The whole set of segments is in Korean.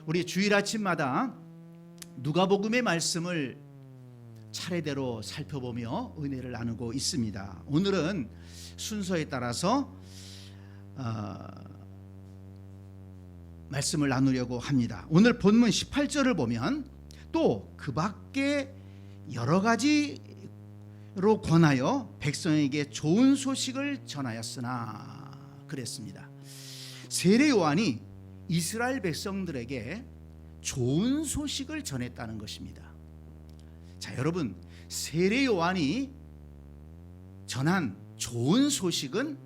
우리 주일 아침마다 누가복음의 말씀을 차례대로 살펴보며 은혜를 나누고 있습니다. 오늘은 순서에 따라서 말씀을 나누려고 합니다. 오늘 본문 18절을 보면 또 그 밖에 여러 가지로 권하여 백성에게 좋은 소식을 전하였으나 그랬습니다. 세례 요한이 이스라엘 백성들에게 좋은 소식을 전했다는 것입니다. 자, 여러분, 세례 요한이 전한 좋은 소식은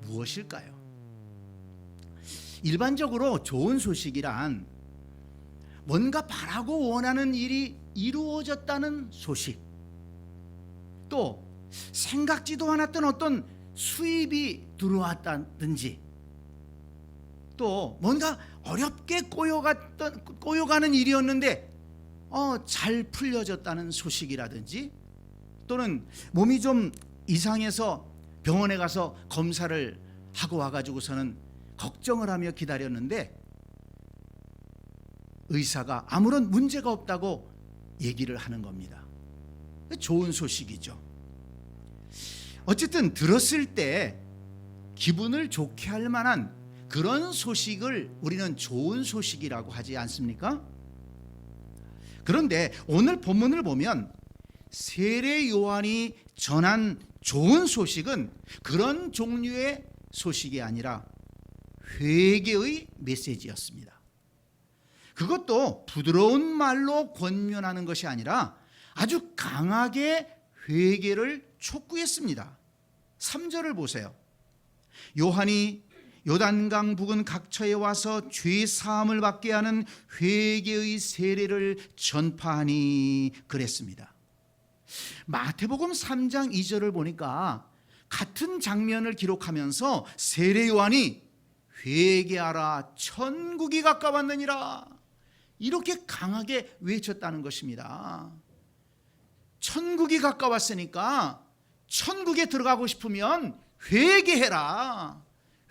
무엇일까요? 일반적으로 좋은 소식이란 뭔가 바라고 원하는 일이 이루어졌다는 소식, 또 생각지도 않았던 어떤 수입이 들어왔다든지, 또 뭔가 어렵게 꼬여가는 일이었는데 잘 풀려졌다는 소식이라든지, 또는 몸이 좀 이상해서 병원에 가서 검사를 하고 와가지고서는 걱정을 하며 기다렸는데 의사가 아무런 문제가 없다고 얘기를 하는 겁니다. 좋은 소식이죠. 어쨌든 들었을 때 기분을 좋게 할 만한 그런 소식을 우리는 좋은 소식이라고 하지 않습니까? 그런데 오늘 본문을 보면 세례 요한이 전한 좋은 소식은 그런 종류의 소식이 아니라 회개의 메시지였습니다. 그것도 부드러운 말로 권면하는 것이 아니라 아주 강하게 회개를 촉구했습니다. 3절을 보세요. 요한이 요단강 부근 각처에 와서 죄 사함을 받게 하는 회개의 세례를 전파하니 그랬습니다. 마태복음 3장 2절을 보니까 같은 장면을 기록하면서 세례 요한이 회개하라 천국이 가까웠느니라 이렇게 강하게 외쳤다는 것입니다. 천국이 가까웠으니까 천국에 들어가고 싶으면 회개해라.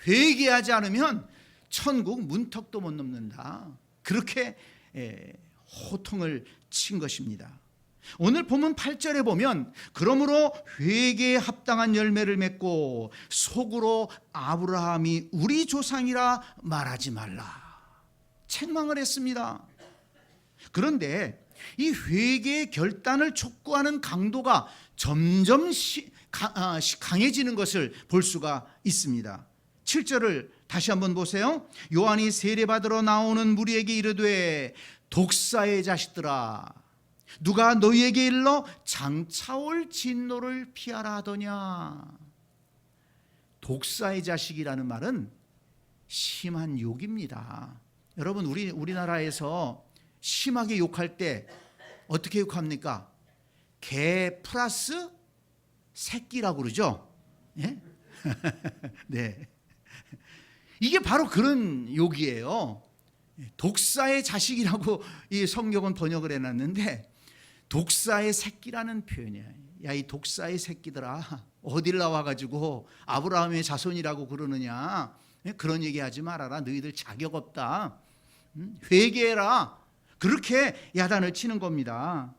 회개하지 않으면 천국 문턱도 못 넘는다. 그렇게 호통을 친 것입니다. 오늘 본문 8절에 보면 그러므로 회개에 합당한 열매를 맺고 속으로 아브라함이 우리 조상이라 말하지 말라 책망을 했습니다. 그런데 이 회개의 결단을 촉구하는 강도가 점점 강해지는 것을 볼 수가 있습니다. 7절을 다시 한번 보세요. 요한이 세례받으러 나오는 무리에게 이르되 독사의 자식들아 누가 너희에게 일러 장차올 진노를 피하라 하더냐. 독사의 자식이라는 말은 심한 욕입니다. 여러분, 우리나라에서 심하게 욕할 때 어떻게 욕합니까? 개 플러스 새끼라고 그러죠. 예? 네. 이게 바로 그런 욕이에요. 독사의 자식이라고 이 성경은 번역을 해놨는데 독사의 새끼라는 표현이야. 야, 이 독사의 새끼들아 어딜 나와가지고 아브라함의 자손이라고 그러느냐. 그런 얘기하지 말아라. 너희들 자격 없다. 회개해라. 그렇게 야단을 치는 겁니다.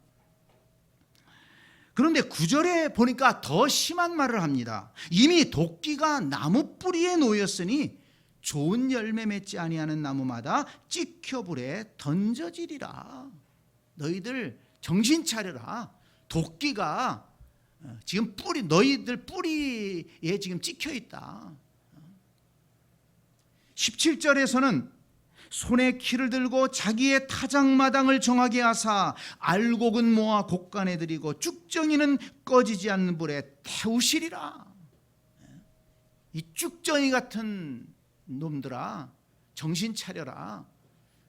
그런데 9절에 보니까 더 심한 말을 합니다. 이미 도끼가 나무 뿌리에 놓였으니 좋은 열매 맺지 아니하는 나무마다 찍혀 불에 던져지리라. 너희들 정신 차려라. 도끼가 지금 너희들 뿌리에 지금 찍혀 있다. 17절에서는 손에 키를 들고 자기의 타작마당을 정하게 하사 알곡은 모아 곡간에 들이고 쭉정이는 꺼지지 않는 불에 태우시리라. 이 쭉정이 같은 놈들아 정신 차려라.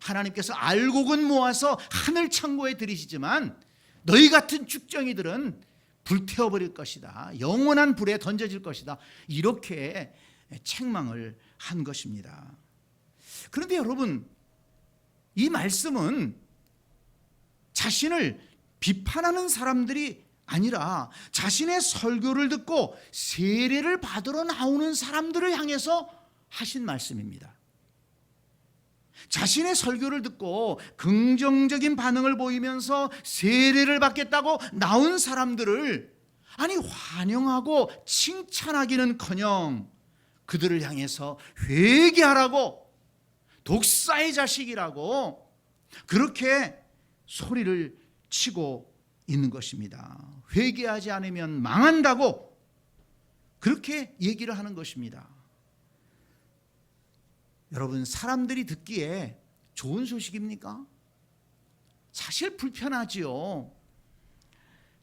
하나님께서 알곡은 모아서 하늘 창고에 들이시지만 너희 같은 쭉정이들은 불태워버릴 것이다. 영원한 불에 던져질 것이다. 이렇게 책망을 한 것입니다. 그런데 여러분, 이 말씀은 자신을 비판하는 사람들이 아니라 자신의 설교를 듣고 세례를 받으러 나오는 사람들을 향해서 하신 말씀입니다. 자신의 설교를 듣고 긍정적인 반응을 보이면서 세례를 받겠다고 나온 사람들을 환영하고 칭찬하기는커녕 그들을 향해서 회개하라고, 독사의 자식이라고 그렇게 소리를 치고 있는 것입니다. 회개하지 않으면 망한다고 그렇게 얘기를 하는 것입니다. 여러분, 사람들이 듣기에 좋은 소식입니까? 사실 불편하지요.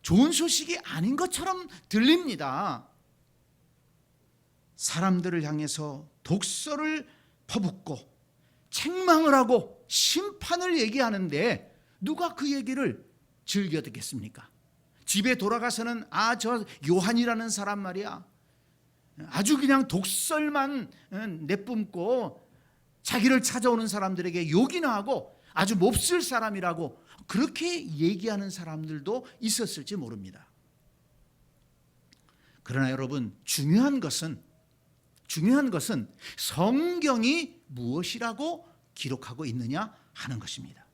좋은 소식이 아닌 것처럼 들립니다. 사람들을 향해서 독서를 퍼붓고 책망을 하고 심판을 얘기하는데 누가 그 얘기를 즐겨 듣겠습니까? 집에 돌아가서는 저 요한이라는 사람 말이야, 아주 그냥 독설만 내뿜고 자기를 찾아오는 사람들에게 욕이나 하고 아주 몹쓸 사람이라고 그렇게 얘기하는 사람들도 있었을지 모릅니다. 그러나 여러분, 중요한 것은 성경이 무엇이라고 기록하고 있느냐 하는 것입니다.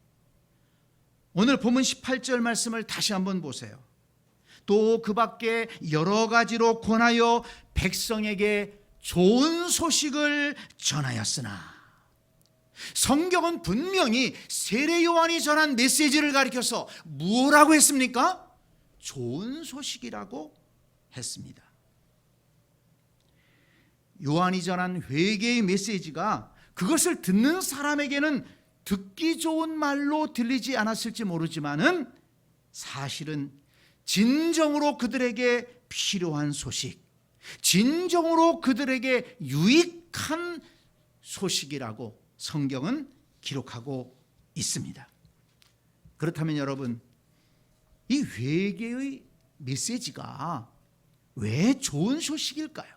오늘 본문 18절 말씀을 다시 한번 보세요. 또 그 밖에 여러 가지로 권하여 백성에게 좋은 소식을 전하였으나, 성경은 분명히 세례 요한이 전한 메시지를 가리켜서 뭐라고 했습니까? 좋은 소식이라고 했습니다. 요한이 전한 회개의 메시지가 그것을 듣는 사람에게는 듣기 좋은 말로 들리지 않았을지 모르지만은 사실은 진정으로 그들에게 필요한 소식, 진정으로 그들에게 유익한 소식이라고 성경은 기록하고 있습니다. 그렇다면 여러분, 이 회개의 메시지가 왜 좋은 소식일까요?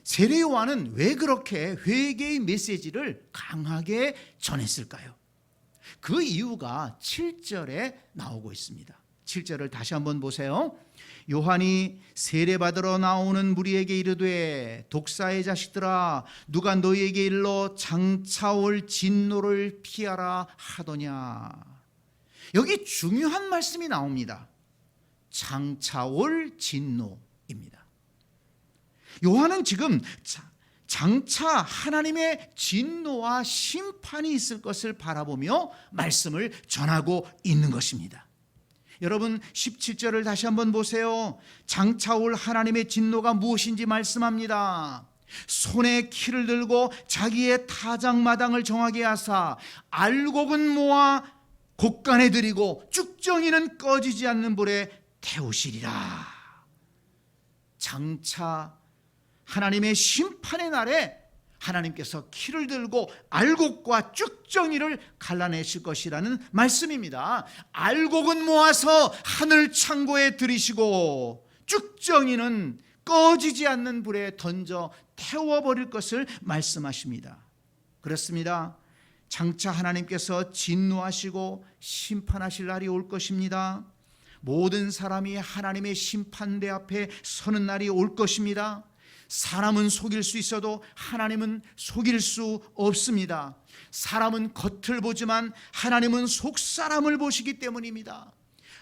세례 요한은 왜 그렇게 회개의 메시지를 강하게 전했을까요? 그 이유가 7절에 나오고 있습니다. 7절을 다시 한번 보세요. 요한이 세례받으러 나오는 무리에게 이르되, 독사의 자식들아, 누가 너희에게 일러 장차올 진노를 피하라 하더냐. 여기 중요한 말씀이 나옵니다. 장차올 진노입니다. 요한은 지금 장차 하나님의 진노와 심판이 있을 것을 바라보며 말씀을 전하고 있는 것입니다. 여러분, 17절을 다시 한번 보세요. 장차 올 하나님의 진노가 무엇인지 말씀합니다. 손에 키를 들고 자기의 타작마당을 정하게 하사 알곡은 모아 곡간에 들이고 쭉정이는 꺼지지 않는 불에 태우시리라. 장차 하나님의 심판의 날에 하나님께서 키를 들고 알곡과 쭉정이를 갈라내실 것이라는 말씀입니다. 알곡은 모아서 하늘 창고에 들이시고 쭉정이는 꺼지지 않는 불에 던져 태워버릴 것을 말씀하십니다. 그렇습니다. 장차 하나님께서 진노하시고 심판하실 날이 올 것입니다. 모든 사람이 하나님의 심판대 앞에 서는 날이 올 것입니다. 사람은 속일 수 있어도 하나님은 속일 수 없습니다. 사람은 겉을 보지만 하나님은 속사람을 보시기 때문입니다.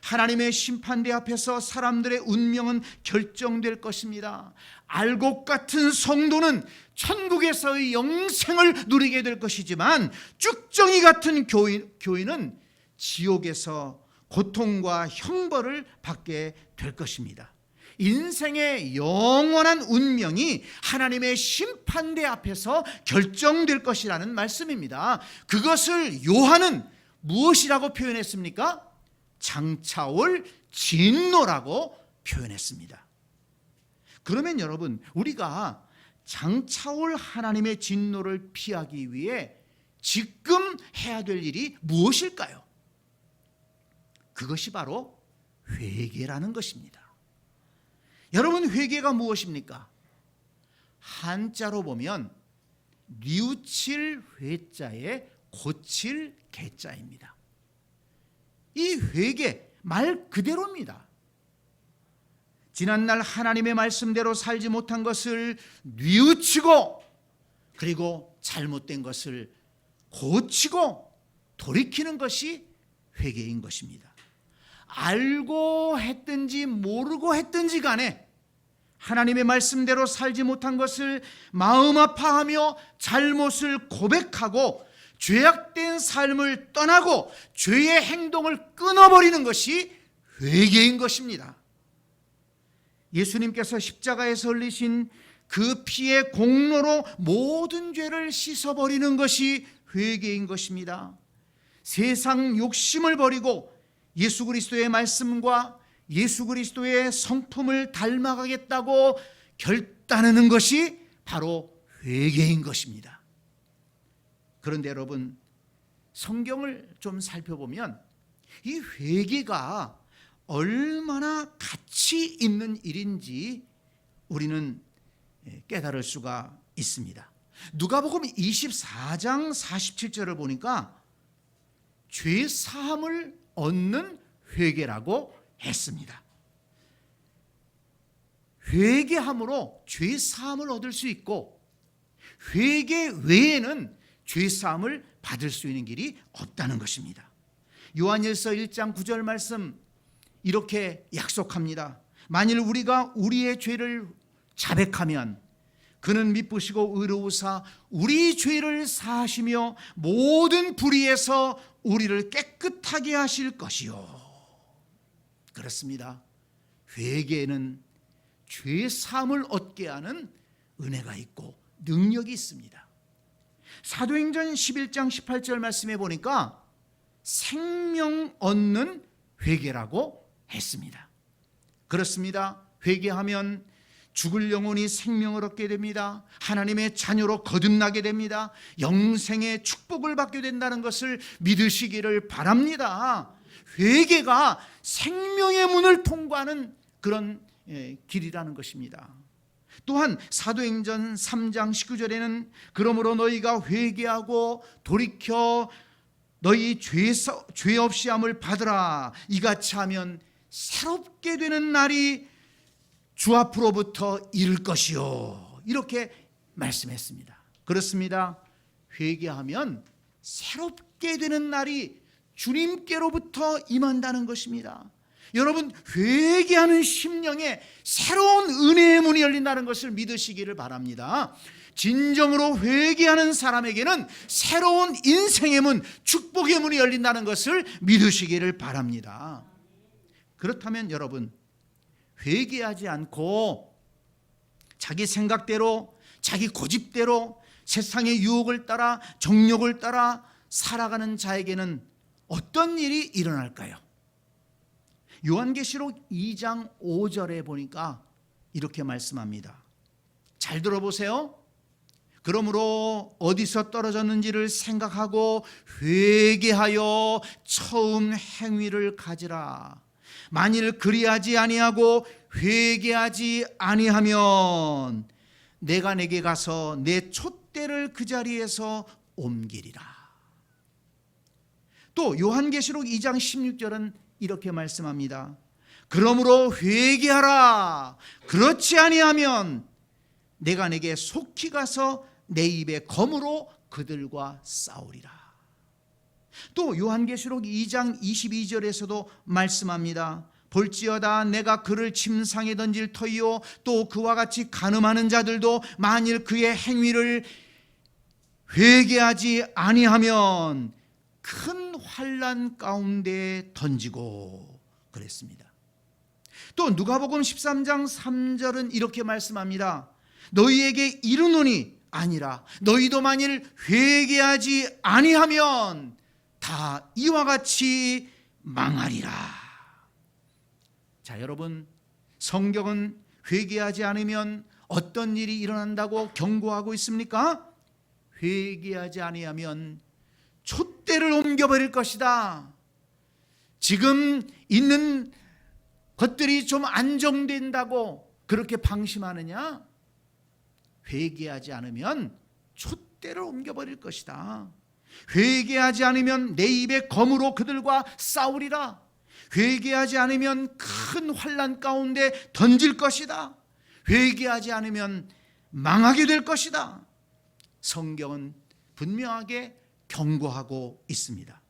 하나님의 심판대 앞에서 사람들의 운명은 결정될 것입니다. 알곡 같은 성도는 천국에서의 영생을 누리게 될 것이지만 쭉정이 같은 교인은 지옥에서 고통과 형벌을 받게 될 것입니다. 인생의 영원한 운명이 하나님의 심판대 앞에서 결정될 것이라는 말씀입니다. 그것을 요한은 무엇이라고 표현했습니까? 장차올 진노라고 표현했습니다. 그러면 여러분, 우리가 장차올 하나님의 진노를 피하기 위해 지금 해야 될 일이 무엇일까요? 그것이 바로 회개라는 것입니다. 여러분, 회개가 무엇입니까? 한자로 보면 뉘우칠 회자에 고칠 개자입니다. 이 회개 말 그대로입니다. 지난날 하나님의 말씀대로 살지 못한 것을 뉘우치고, 그리고 잘못된 것을 고치고 돌이키는 것이 회개인 것입니다. 알고 했든지 모르고 했든지 간에 하나님의 말씀대로 살지 못한 것을 마음 아파하며 잘못을 고백하고 죄악된 삶을 떠나고 죄의 행동을 끊어버리는 것이 회개인 것입니다. 예수님께서 십자가에서 흘리신 그 피의 공로로 모든 죄를 씻어버리는 것이 회개인 것입니다. 세상 욕심을 버리고 예수 그리스도의 말씀과 예수 그리스도의 성품을 닮아가겠다고 결단하는 것이 바로 회개인 것입니다. 그런데 여러분, 성경을 좀 살펴보면 이 회개가 얼마나 가치 있는 일인지 우리는 깨달을 수가 있습니다. 누가복음 24장 47절을 보니까 죄 사함을 얻는 회개라고 했습니다. 회개함으로 죄 사함을 얻을 수 있고 회개 외에는 죄 사함을 받을 수 있는 길이 없다는 것입니다. 요한일서 1장 9절 말씀 이렇게 약속합니다. 만일 우리가 우리의 죄를 자백하면 그는 미쁘시고 의로우사 우리 죄를 사하시며 모든 불의에서 우리를 깨끗하게 하실 것이요. 그렇습니다. 회개에는 죄 사함을 얻게 하는 은혜가 있고 능력이 있습니다. 사도행전 11장 18절 말씀에 보니까 생명 얻는 회개라고 했습니다. 그렇습니다. 회개하면 죽을 영혼이 생명을 얻게 됩니다. 하나님의 자녀로 거듭나게 됩니다. 영생의 축복을 받게 된다는 것을 믿으시기를 바랍니다. 회개가 생명의 문을 통과하는 그런 길이라는 것입니다. 또한 사도행전 3장 19절에는 그러므로 너희가 회개하고 돌이켜 너희 죄 없이 함을 받으라. 이같이 하면 새롭게 되는 날이 주 앞으로부터 이를 것이요. 이렇게 말씀했습니다. 그렇습니다. 회개하면 새롭게 되는 날이 주님께로부터 임한다는 것입니다. 여러분, 회개하는 심령에 새로운 은혜의 문이 열린다는 것을 믿으시기를 바랍니다. 진정으로 회개하는 사람에게는 새로운 인생의 문, 축복의 문이 열린다는 것을 믿으시기를 바랍니다. 그렇다면 여러분, 회개하지 않고 자기 생각대로 자기 고집대로 세상의 유혹을 따라 정욕을 따라 살아가는 자에게는 어떤 일이 일어날까요? 요한계시록 2장 5절에 보니까 이렇게 말씀합니다. 잘 들어보세요. 그러므로 어디서 떨어졌는지를 생각하고 회개하여 처음 행위를 가지라. 만일 그리하지 아니하고 회개하지 아니하면 내가 내게 가서 내 촛대를 그 자리에서 옮기리라. 또 요한계시록 2장 16절은 이렇게 말씀합니다. 그러므로 회개하라. 그렇지 아니하면 내가 내게 속히 가서 내 입에 검으로 그들과 싸우리라. 또 요한계시록 2장 22절에서도 말씀합니다. 볼지어다 내가 그를 침상에 던질 터이요 또 그와 같이 간음하는 자들도 만일 그의 행위를 회개하지 아니하면 큰 환난 가운데 던지고 그랬습니다. 또 누가복음 13장 3절은 이렇게 말씀합니다. 너희에게 이르노니 아니라 너희도 만일 회개하지 아니하면 다 이와 같이 망하리라. 자, 여러분, 성경은 회개하지 않으면 어떤 일이 일어난다고 경고하고 있습니까? 회개하지 아니하면 촛대를 옮겨버릴 것이다. 지금 있는 것들이 좀 안정된다고 그렇게 방심하느냐? 회개하지 않으면 촛대를 옮겨버릴 것이다. 회개하지 않으면 내 입에 검으로 그들과 싸우리라. 회개하지 않으면 큰 환난 가운데 던질 것이다. 회개하지 않으면 망하게 될 것이다. 성경은 분명하게 경고하고 있습니다.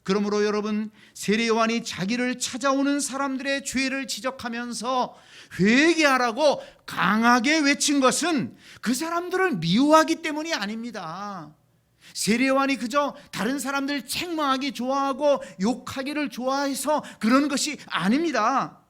그러므로 여러분, 세례 요한이 자기를 찾아오는 사람들의 죄를 지적하면서 회개하라고 강하게 외친 것은 그 사람들을 미워하기 때문이 아닙니다. 세례 요한이 그저 다른 사람들 책망하기 좋아하고 욕하기를 좋아해서 그러는 것이 아닙니다.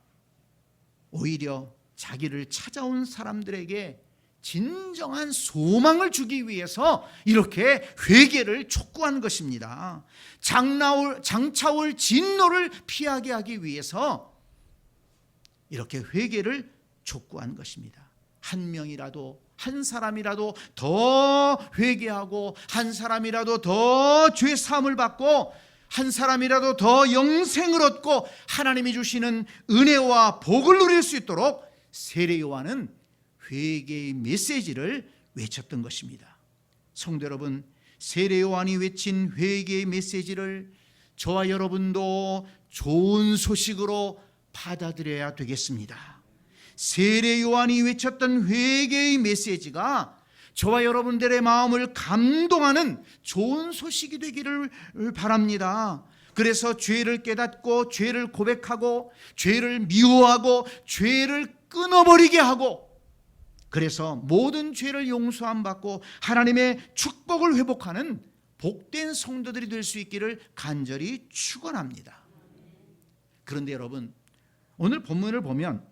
오히려 자기를 찾아온 사람들에게 진정한 소망을 주기 위해서 이렇게 회개를 촉구한 것입니다. 장차올 진노를 피하게 하기 위해서 이렇게 회개를 촉구한 것입니다. 한 명이라도, 한 사람이라도 더 회개하고, 한 사람이라도 더 죄 사함을 받고, 한 사람이라도 더 영생을 얻고 하나님이 주시는 은혜와 복을 누릴 수 있도록 세례 요한은 회개의 메시지를 외쳤던 것입니다. 성도 여러분, 세례 요한이 외친 회개의 메시지를 저와 여러분도 좋은 소식으로 받아들여야 되겠습니다. 세례 요한이 외쳤던 회개의 메시지가 저와 여러분들의 마음을 감동하는 좋은 소식이 되기를 바랍니다. 그래서 죄를 깨닫고 죄를 고백하고 죄를 미워하고 죄를 끊어버리게 하고, 그래서 모든 죄를 용서함 받고 하나님의 축복을 회복하는 복된 성도들이 될 수 있기를 간절히 축원합니다. 그런데 여러분, 오늘 본문을 보면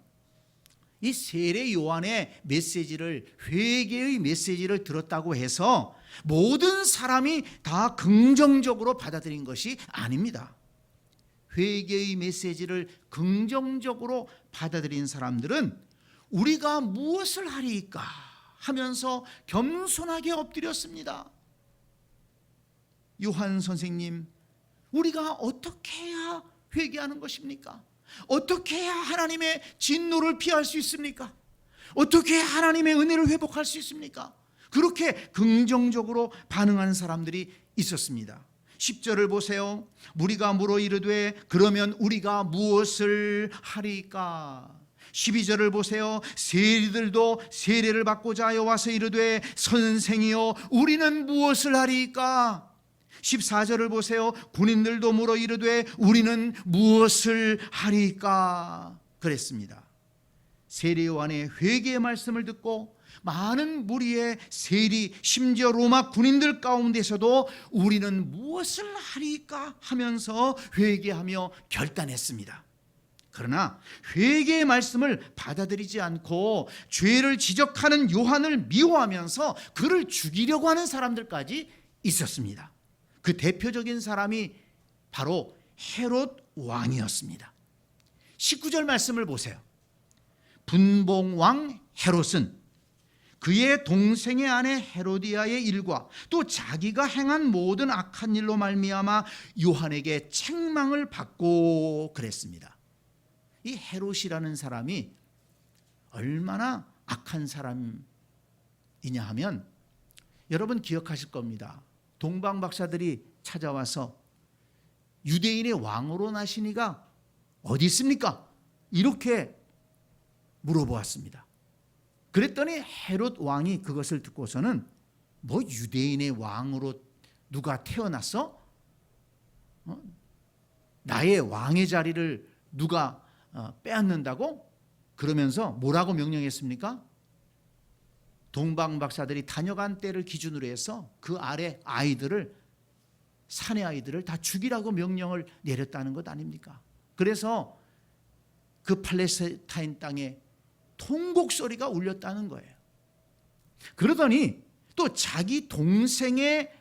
이 세례 요한의 메시지를, 회개의 메시지를 들었다고 해서 모든 사람이 다 긍정적으로 받아들인 것이 아닙니다. 회개의 메시지를 긍정적으로 받아들인 사람들은 우리가 무엇을 하리까 하면서 겸손하게 엎드렸습니다. 요한 선생님, 우리가 어떻게 해야 회개하는 것입니까? 어떻게 해야 하나님의 진노를 피할 수 있습니까? 어떻게 해야 하나님의 은혜를 회복할 수 있습니까? 그렇게 긍정적으로 반응하는 사람들이 있었습니다. 10절을 보세요. 무리가 물어 이르되 그러면 우리가 무엇을 하리까? 12절을 보세요. 세리들도 세례를 받고자 하여 와서 이르되 선생이여 우리는 무엇을 하리까? 14절을 보세요. 군인들도 물어 이르되 우리는 무엇을 하리까? 그랬습니다. 세례 요한의 회개의 말씀을 듣고 많은 무리의 세리, 심지어 로마 군인들 가운데서도 우리는 무엇을 하리까 하면서 회개하며 결단했습니다. 그러나 회개의 말씀을 받아들이지 않고 죄를 지적하는 요한을 미워하면서 그를 죽이려고 하는 사람들까지 있었습니다. 그 대표적인 사람이 바로 헤롯 왕이었습니다. 19절 말씀을 보세요. 분봉왕 헤롯은 그의 동생의 아내 헤로디아의 일과 또 자기가 행한 모든 악한 일로 말미암아 요한에게 책망을 받고 그랬습니다. 이 헤롯이라는 사람이 얼마나 악한 사람이냐 하면 여러분 기억하실 겁니다. 동방 박사들이 찾아와서 유대인의 왕으로 나신 이가 어디 있습니까? 이렇게 물어보았습니다. 그랬더니 헤롯 왕이 그것을 듣고서는 뭐 유대인의 왕으로 누가 태어났어? 나의 왕의 자리를 누가 빼앗는다고? 그러면서 뭐라고 명령했습니까? 동방 박사들이 다녀간 때를 기준으로 해서 그 아래 아이들을, 사내 아이들을 다 죽이라고 명령을 내렸다는 것 아닙니까? 그래서 그 팔레스타인 땅에 통곡 소리가 울렸다는 거예요. 그러더니 또 자기 동생의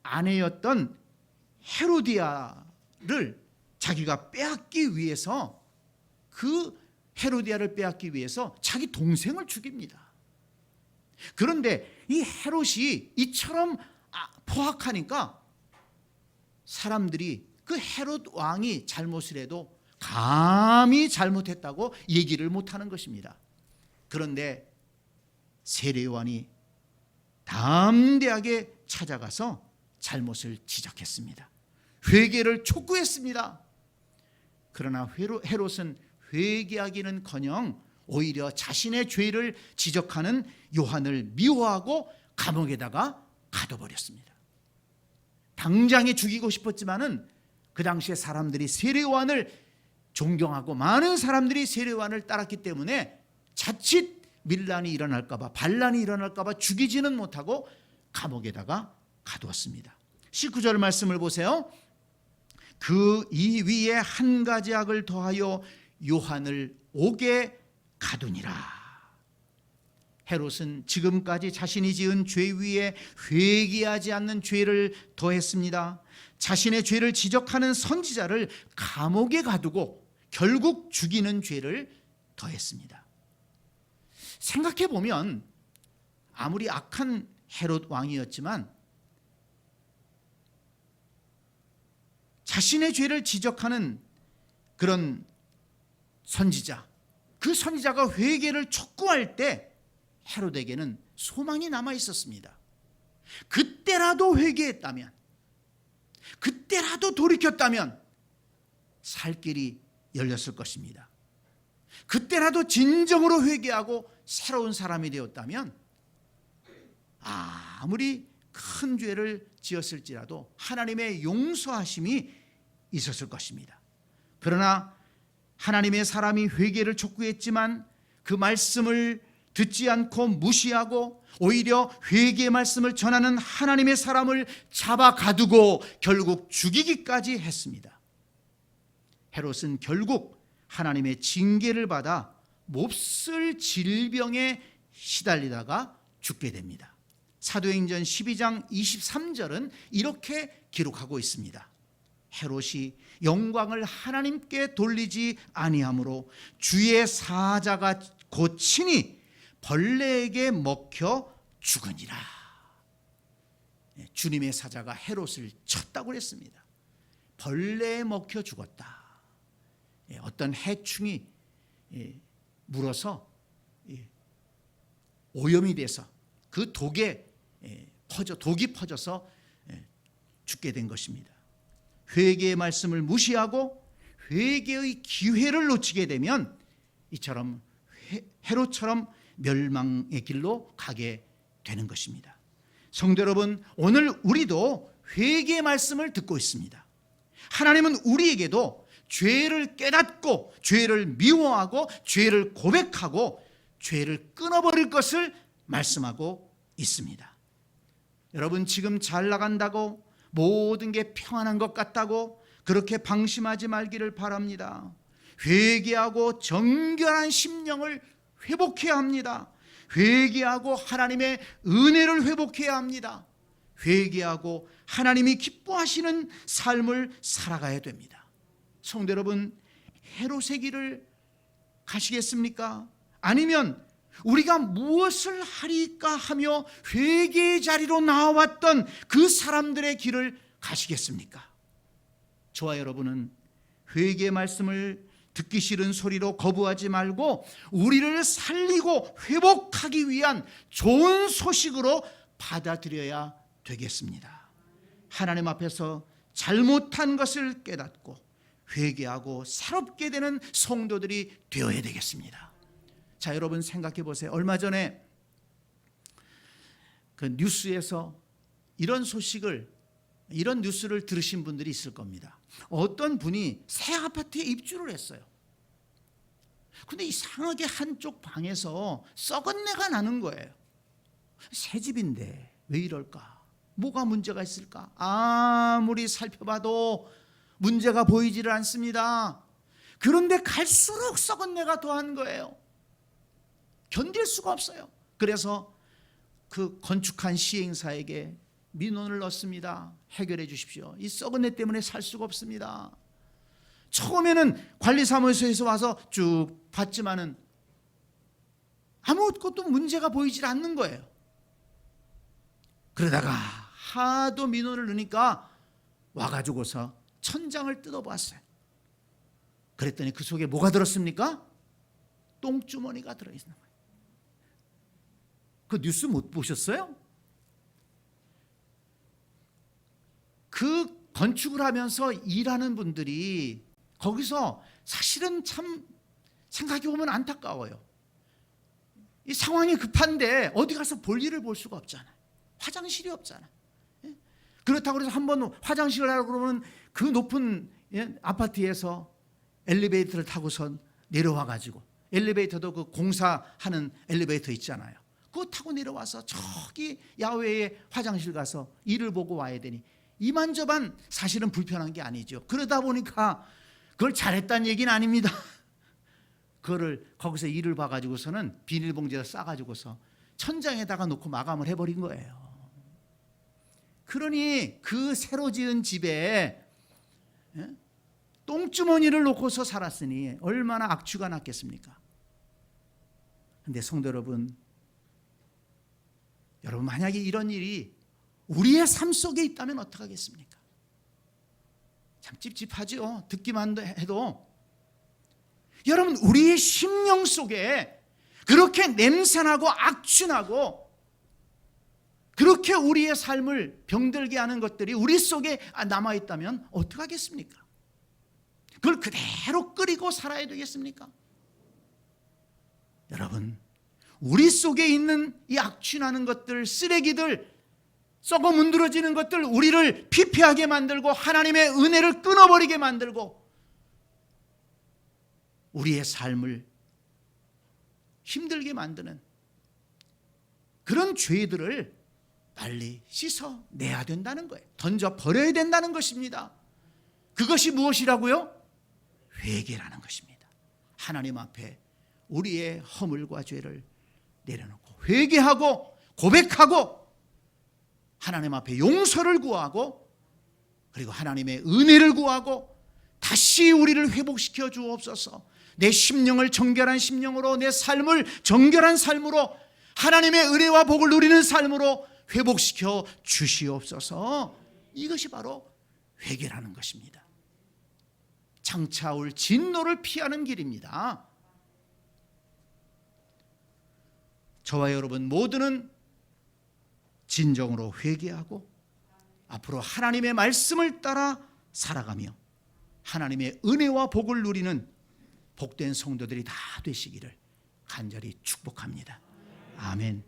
아내였던 헤로디아를 자기가 빼앗기 위해서, 그 헤로디아를 빼앗기 위해서 자기 동생을 죽입니다. 그런데 이 헤롯이 이처럼 포악하니까 사람들이 그 헤롯 왕이 잘못을 해도 감히 잘못했다고 얘기를 못하는 것입니다. 그런데 세례 요한이 담대하게 찾아가서 잘못을 지적했습니다. 회개를 촉구했습니다. 그러나 헤롯은 회개하기는커녕 오히려 자신의 죄를 지적하는 요한을 미워하고 감옥에다가 가둬버렸습니다. 당장에 죽이고 싶었지만은 그 당시에 사람들이 세례요한을 존경하고 많은 사람들이 세례요한을 따랐기 때문에 자칫 밀란이 일어날까 봐, 반란이 일어날까 봐 죽이지는 못하고 감옥에다가 가두었습니다. 19절 말씀을 보세요. 그 이 위에 한 가지 악을 더하여 요한을 옥에 가두니라. 헤롯은 지금까지 자신이 지은 죄 위에 회개하지 않는 죄를 더했습니다. 자신의 죄를 지적하는 선지자를 감옥에 가두고 결국 죽이는 죄를 더했습니다. 생각해 보면 아무리 악한 헤롯 왕이었지만 자신의 죄를 지적하는 그런 선지자, 그 선지자가 회개를 촉구할 때 헤롯에게는 소망이 남아 있었습니다. 그때라도 회개했다면, 그때라도 돌이켰다면 살 길이 열렸을 것입니다. 그때라도 진정으로 회개하고 새로운 사람이 되었다면 아무리 큰 죄를 지었을지라도 하나님의 용서하심이 있었을 것입니다. 그러나 하나님의 사람이 회개를 촉구했지만 그 말씀을 듣지 않고 무시하고 오히려 회개의 말씀을 전하는 하나님의 사람을 잡아 가두고 결국 죽이기까지 했습니다. 헤롯은 결국 하나님의 징계를 받아 몹쓸 질병에 시달리다가 죽게 됩니다. 사도행전 12장 23절은 이렇게 기록하고 있습니다. 헤롯이 영광을 하나님께 돌리지 아니하므로 주의 사자가 고치니 벌레에게 먹혀 죽으니라. 주님의 사자가 헤롯을 쳤다고 했습니다. 벌레에 먹혀 죽었다. 어떤 해충이 물어서 오염이 돼서 그 독이 퍼져서 죽게 된 것입니다. 회개의 말씀을 무시하고 회개의 기회를 놓치게 되면 이처럼 헤롯처럼 멸망의 길로 가게 되는 것입니다. 성도 여러분, 오늘 우리도 회개의 말씀을 듣고 있습니다. 하나님은 우리에게도 죄를 깨닫고 죄를 미워하고 죄를 고백하고 죄를 끊어버릴 것을 말씀하고 있습니다. 여러분, 지금 잘 나간다고 모든 게 평안한 것 같다고 그렇게 방심하지 말기를 바랍니다. 회개하고 정결한 심령을 회복해야 합니다. 회개하고 하나님의 은혜를 회복해야 합니다. 회개하고 하나님이 기뻐하시는 삶을 살아가야 됩니다. 성도 여러분, 헤롯의 길을 가시겠습니까? 아니면 우리가 무엇을 하리까 하며 회개의 자리로 나와왔던 그 사람들의 길을 가시겠습니까? 저와 여러분은 회개의 말씀을 듣기 싫은 소리로 거부하지 말고 우리를 살리고 회복하기 위한 좋은 소식으로 받아들여야 되겠습니다. 하나님 앞에서 잘못한 것을 깨닫고 회개하고 새롭게 되는 성도들이 되어야 되겠습니다. 자, 여러분 생각해 보세요. 얼마 전에 그 뉴스에서 이런 뉴스를 들으신 분들이 있을 겁니다. 어떤 분이 새 아파트에 입주를 했어요. 근데 이상하게 한쪽 방에서 썩은 내가 나는 거예요. 새 집인데 왜 이럴까? 뭐가 문제가 있을까? 아무리 살펴봐도 문제가 보이지를 않습니다. 그런데 갈수록 썩은 내가 더한 거예요. 견딜 수가 없어요. 그래서 그 건축한 시행사에게 민원을 넣습니다. 해결해 주십시오. 이 썩은 내 때문에 살 수가 없습니다. 처음에는 관리사무소에서 와서 쭉 봤지만은 아무것도 문제가 보이질 않는 거예요. 그러다가 하도 민원을 넣으니까 와가지고서 천장을 뜯어봤어요. 그랬더니 그 속에 뭐가 들었습니까? 똥주머니가 들어있는 거예요. 그 뉴스 못 보셨어요? 그 건축을 하면서 일하는 분들이 거기서 사실은 참 생각해보면 안타까워요. 이 상황이 급한데 어디 가서 볼일을 볼 수가 없잖아요. 화장실이 없잖아요. 그렇다고 해서 한번 화장실을 하려고 그러면 그 높은 아파트에서 엘리베이터를 타고선 내려와 가지고, 엘리베이터도 그 공사하는 엘리베이터 있잖아요. 그거 타고 내려와서 저기 야외에 화장실 가서 일을 보고 와야 되니 이만저만 사실은 불편한 게 아니죠. 그러다 보니까 그걸 잘했다는 얘기는 아닙니다. 그거를 거기서 일을 봐가지고서는 비닐봉지에 싸가지고서 천장에다가 놓고 마감을 해버린 거예요. 그러니 그 새로 지은 집에 똥주머니를 놓고서 살았으니 얼마나 악취가 났겠습니까? 그런데 성도 여러분, 만약에 이런 일이 우리의 삶 속에 있다면 어떡하겠습니까? 참 찝찝하죠. 듣기만 해도. 여러분, 우리의 심령 속에 그렇게 냄새나고 악취나고 그렇게 우리의 삶을 병들게 하는 것들이 우리 속에 남아있다면 어떡하겠습니까? 그걸 그대로 끓이고 살아야 되겠습니까? 여러분, 우리 속에 있는 이 악취나는 것들, 쓰레기들, 썩어 문드러지는 것들, 우리를 피폐하게 만들고 하나님의 은혜를 끊어버리게 만들고 우리의 삶을 힘들게 만드는 그런 죄들을 빨리 씻어내야 된다는 거예요. 던져버려야 된다는 것입니다. 그것이 무엇이라고요? 회개라는 것입니다. 하나님 앞에 우리의 허물과 죄를 내려놓고 회개하고 고백하고 하나님 앞에 용서를 구하고 그리고 하나님의 은혜를 구하고 다시 우리를 회복시켜 주옵소서. 내 심령을 정결한 심령으로, 내 삶을 정결한 삶으로, 하나님의 은혜와 복을 누리는 삶으로 회복시켜 주시옵소서. 이것이 바로 회개라는 것입니다. 장차 올 진노를 피하는 길입니다. 저와 여러분 모두는 진정으로 회개하고 앞으로 하나님의 말씀을 따라 살아가며 하나님의 은혜와 복을 누리는 복된 성도들이 다 되시기를 간절히 축복합니다. 아멘.